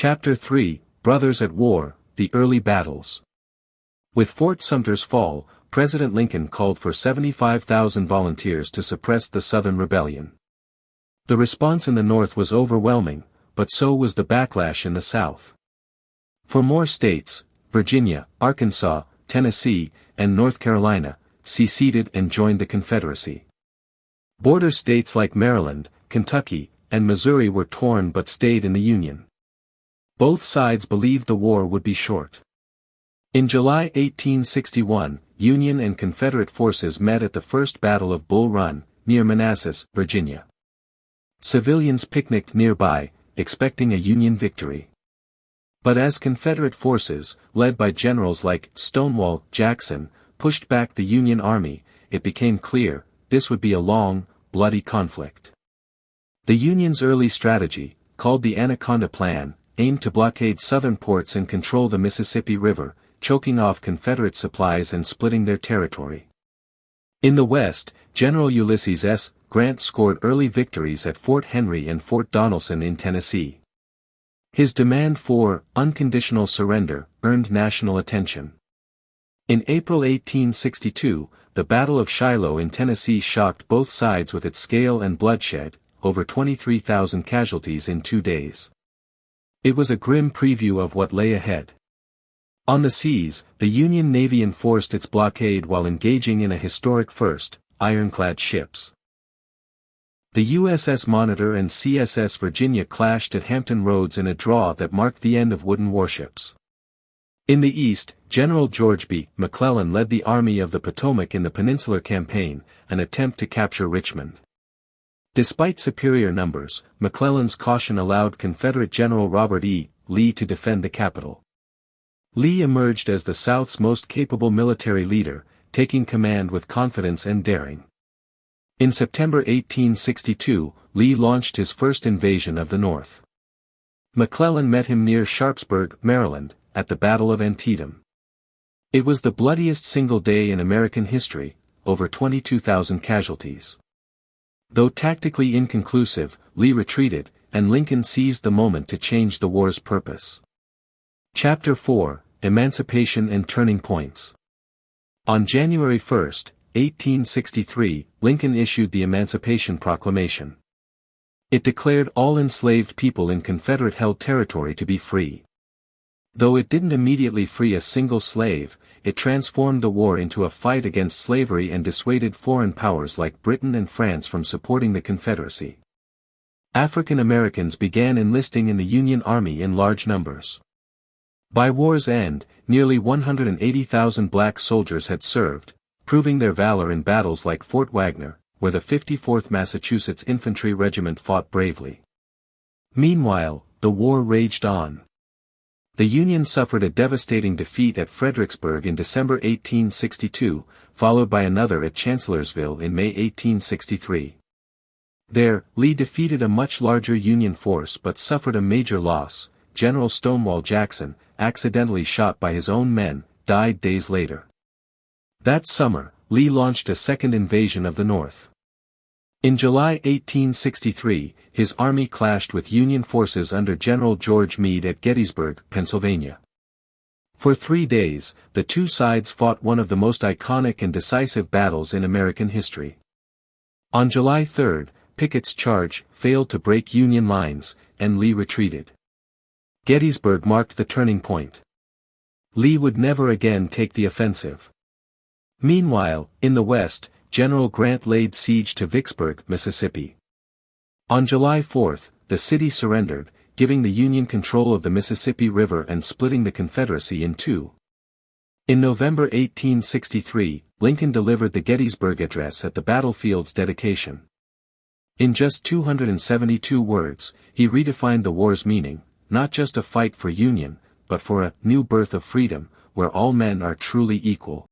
Chapter 3, Brothers at War, The Early Battles. With Fort Sumter's fall, President Lincoln called for 75,000 volunteers to suppress the Southern rebellion. The response in the North was overwhelming, but so was the backlash in the South. For more states, Virginia, Arkansas, Tennessee, and North Carolina, seceded and joined the Confederacy. Border states like Maryland, Kentucky, and Missouri were torn but stayed in the Union. Both sides believed the war would be short. In July 1861, Union and Confederate forces met at the First Battle of Bull Run, near Manassas, Virginia. Civilians picnicked nearby, expecting a Union victory. But as Confederate forces, led by generals like Stonewall Jackson, pushed back the Union Army, it became clear, this would be a long, bloody conflict. The Union's early strategy, called the Anaconda Plan, aimed to blockade southern ports and control the Mississippi River, choking off Confederate supplies and splitting their territory. In the West, General Ulysses S. Grant scored early victories at Fort Henry and Fort Donelson in Tennessee. His demand for unconditional surrender earned national attention. In April 1862, the Battle of Shiloh in Tennessee shocked both sides with its scale and bloodshed, over 23,000 casualties in 2 days. It was a grim preview of what lay ahead. On the seas, the Union Navy enforced its blockade while engaging in a historic first, ironclad ships. The USS Monitor and CSS Virginia clashed at Hampton Roads in a draw that marked the end of wooden warships. In the east, General George B. McClellan led the Army of the Potomac in the Peninsular Campaign, an attempt to capture Richmond. Despite superior numbers, McClellan's caution allowed Confederate General Robert E. Lee to defend the capital. Lee emerged as the South's most capable military leader, taking command with confidence and daring. In September 1862, Lee launched his first invasion of the North. McClellan met him near Sharpsburg, Maryland, at the Battle of Antietam. It was the bloodiest single day in American history, over 22,000 casualties. Though tactically inconclusive, Lee retreated, and Lincoln seized the moment to change the war's purpose. Chapter 4, Emancipation and Turning Points. On January 1, 1863, Lincoln issued the Emancipation Proclamation. It declared all enslaved people in Confederate-held territory to be free. Though it didn't immediately free a single slave, it transformed the war into a fight against slavery and dissuaded foreign powers like Britain and France from supporting the Confederacy. African Americans began enlisting in the Union Army in large numbers. By war's end, nearly 180,000 black soldiers had served, proving their valor in battles like Fort Wagner, where the 54th Massachusetts Infantry Regiment fought bravely. Meanwhile, the war raged on. The Union suffered a devastating defeat at Fredericksburg in December 1862, followed by another at Chancellorsville in May 1863. There, Lee defeated a much larger Union force but suffered a major loss. General Stonewall Jackson, accidentally shot by his own men, died days later. That summer, Lee launched a second invasion of the North. In July 1863, his army clashed with Union forces under General George Meade at Gettysburg, Pennsylvania. For 3 days, the two sides fought one of the most iconic and decisive battles in American history. On July 3, Pickett's charge failed to break Union lines, and Lee retreated. Gettysburg marked the turning point. Lee would never again take the offensive. Meanwhile, in the West, General Grant laid siege to Vicksburg, Mississippi. On July 4, the city surrendered, giving the Union control of the Mississippi River and splitting the Confederacy in two. In November 1863, Lincoln delivered the Gettysburg Address at the battlefield's dedication. In just 272 words, he redefined the war's meaning, not just a fight for Union, but for a new birth of freedom, where all men are truly equal.